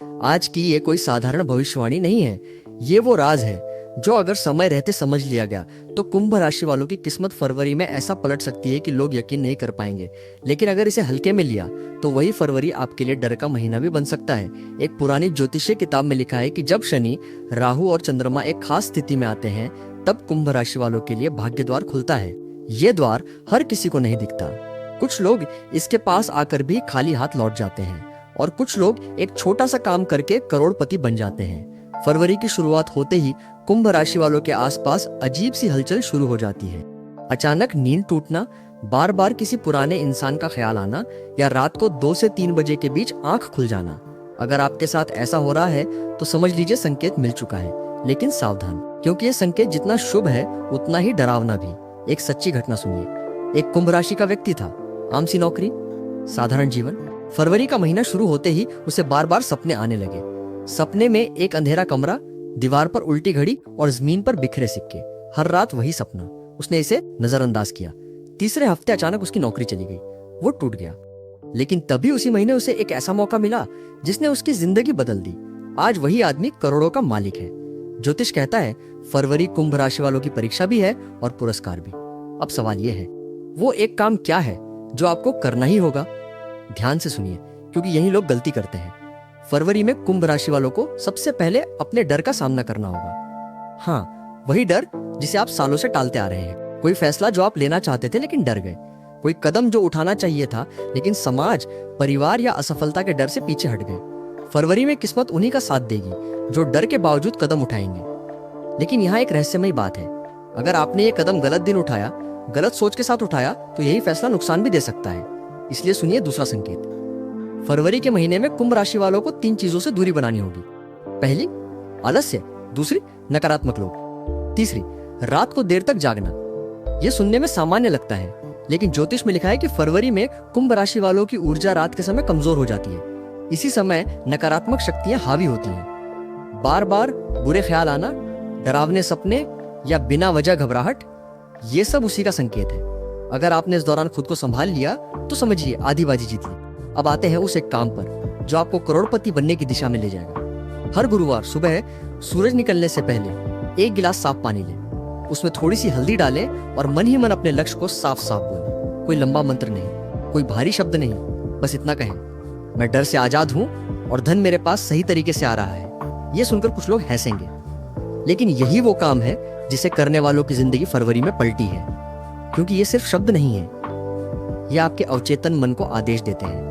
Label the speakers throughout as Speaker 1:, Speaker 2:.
Speaker 1: आज की ये कोई साधारण भविष्यवाणी नहीं है। ये वो राज है जो अगर समय रहते समझ लिया गया तो कुंभ राशि वालों की किस्मत फरवरी में ऐसा पलट सकती है कि लोग यकीन नहीं कर पाएंगे। लेकिन अगर इसे हल्के में लिया तो वही फरवरी आपके लिए डर का महीना भी बन सकता है। एक पुरानी ज्योतिषीय किताब में लिखा है कि जब शनि, राहु और चंद्रमा एक खास स्थिति में आते हैं तब कुंभ राशि वालों के लिए भाग्य द्वार खुलता है। ये द्वार हर किसी को नहीं दिखता। कुछ लोग इसके पास आकर भी खाली हाथ लौट जाते हैं और कुछ लोग एक छोटा सा काम करके करोड़पति बन जाते हैं। फरवरी की शुरुआत होते ही कुंभ राशि वालों के आसपास अजीब सी हलचल शुरू हो जाती है। अचानक नींद टूटना, बार बार किसी पुराने इंसान का ख्याल आना या रात को 2 से 3 बजे के बीच आंख खुल जाना। अगर आपके साथ ऐसा हो रहा है तो समझ लीजिए संकेत मिल चुका है। लेकिन सावधान, क्योंकि ये संकेत जितना शुभ है उतना ही डरावना भी। एक सच्ची घटना सुनिए। एक कुंभ राशि का व्यक्ति था, आम सी नौकरी, साधारण जीवन। फरवरी का महीना शुरू होते ही उसे बार बार सपने आने लगे। सपने में एक अंधेरा कमरा, दीवार पर उल्टी घड़ी और जमीन पर बिखरे सिक्के। हर रात वही सपना। उसने इसे नजरअंदाज किया। तीसरे हफ्ते अचानक उसकी नौकरी चली गई, वो टूट गया। लेकिन तभी उसी महीने उसे एक ऐसा मौका मिला जिसने उसकी जिंदगी बदल दी। आज वही आदमी करोड़ों का मालिक है। ज्योतिष कहता है फरवरी कुंभ राशि वालों की परीक्षा भी है और पुरस्कार भी। अब सवाल ये है, वो एक काम क्या है जो आपको करना ही होगा? ध्यान से सुनिए, क्योंकि यही लोग गलती करते हैं। फरवरी में कुंभ राशि वालों को सबसे पहले अपने डर का सामना करना होगा। हाँ, वही डर जिसे आप सालों से टालते आ रहे हैं। कोई फैसला जो आप लेना चाहते थे लेकिन डर गए। कोई कदम जो उठाना चाहिए था लेकिन समाज, परिवार या असफलता के डर से पीछे हट गए। फरवरी में किस्मत उन्हीं का साथ देगी जो डर के बावजूद कदम उठाएंगे। लेकिन यहाँ एक रहस्यमयी बात है। अगर आपने ये कदम गलत दिन उठाया, गलत सोच के साथ उठाया, तो यही फैसला नुकसान भी दे सकता है। इसलिए सुनिए दूसरा संकेत। फरवरी के महीने में कुंभ राशि वालों को 3 चीजों से दूरी बनानी होगी। पहली, आलस्य। दूसरी, नकारात्मक लोग। तीसरी, रात को देर तक जागना। यह सुनने में सामान्य लगता है, लेकिन ज्योतिष में लिखा है कि फरवरी में कुंभ राशि वालों की ऊर्जा रात के समय कमजोर हो जाती है। इसी समय नकारात्मक शक्तियां हावी होती हैं। बार बार बुरे ख्याल आना, डरावने सपने या बिना वजह घबराहट, ये सब उसी का संकेत है। अगर आपने इस दौरान खुद को संभाल लिया तो समझिए आधी बाजी जीत ली। अब आते हैं उस एक काम पर जो आपको करोड़पति बनने की दिशा में ले जाएगा। हर गुरुवार सुबह सूरज निकलने से पहले 1 गिलास साफ पानी लें। उसमें थोड़ी सी हल्दी डालें और मन ही मन अपने लक्ष्य को साफ साफ बोलें। कोई लंबा मंत्र नहीं, कोई भारी शब्द नहीं, बस इतना कहें, मैं डर से आजाद हूं और धन मेरे पास सही तरीके से आ रहा है। ये सुनकर कुछ लोग हंसेंगे, लेकिन यही वो काम है जिसे करने वालों की जिंदगी फरवरी में पलटी है। क्योंकि ये सिर्फ शब्द नहीं है, ये आपके अवचेतन मन को आदेश देते हैं।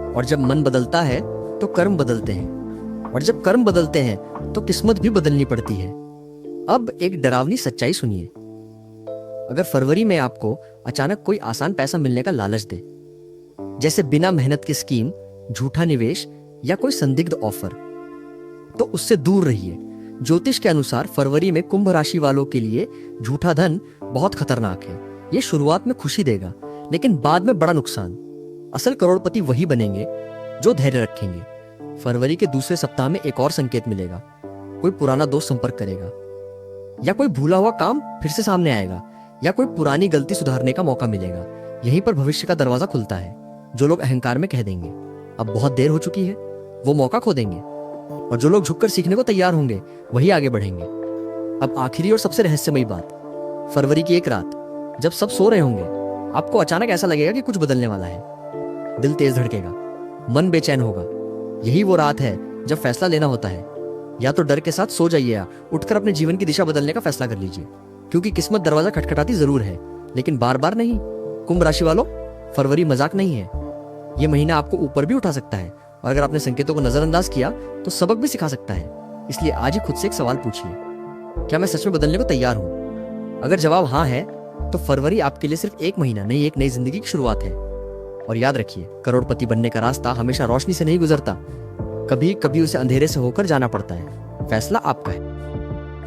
Speaker 1: और जब मन बदलता है तो कर्म बदलते हैं, और जब कर्म बदलते हैं तो किस्मत भी बदलनी पड़ती है। अब एक डरावनी सच्चाई सुनिए। अगर फरवरी में आपको अचानक कोई आसान पैसा मिलने का लालच दे, जैसे बिना मेहनत की स्कीम, झूठा निवेश या कोई संदिग्ध ऑफर, तो उससे दूर रहिए। ज्योतिष के अनुसार फरवरी में कुंभ राशि वालों के लिए झूठा धन बहुत खतरनाक है। ये शुरुआत में खुशी देगा, लेकिन बाद में बड़ा नुकसान। असल करोड़पति वही बनेंगे जो धैर्य रखेंगे। फरवरी के दूसरे सप्ताह में एक और संकेत मिलेगा। कोई पुराना दोस्त संपर्क करेगा, या कोई भूला हुआ काम फिर से सामने आएगा, या कोई पुरानी गलती सुधारने का मौका मिलेगा। यहीं पर भविष्य का दरवाजा खुलता है। जो लोग अहंकार में कह देंगे अब बहुत देर हो चुकी है, वो मौका खो देंगे, और जो लोग झुककर सीखने को तैयार होंगे वही आगे बढ़ेंगे। अब आखिरी और सबसे रहस्यमयी बात, फरवरी की एक रात जब सब सो रहे होंगे, आपको अचानक ऐसा लगेगा कि कुछ बदलने वाला है। दिल तेज धड़केगा, मन बेचैन होगा। यही वो रात है जब फैसला लेना होता है। या तो डर के साथ सो जाइए या उठकर अपने जीवन की दिशा बदलने का फैसला कर लीजिए, क्योंकि किस्मत दरवाजा खटखटाती जरूर है, लेकिन बार बार नहीं। कुंभ राशि वालों, फरवरी मजाक नहीं है। ये महीना आपको ऊपर भी उठा सकता है, और अगर आपने संकेतों को नजरअंदाज किया तो सबक भी सिखा सकता है। इसलिए आज ही खुद से एक सवाल पूछिए, क्या मैं सच में बदलने को तैयार हूं? अगर जवाब हाँ है तो फरवरी आपके लिए सिर्फ एक महीना नहीं, एक नई जिंदगी की शुरुआत है। और याद रखिए, करोड़पति बनने का रास्ता हमेशा रोशनी से नहीं गुजरता, कभी कभी उसे अंधेरे से होकर जाना पड़ता है। फैसला आपका है।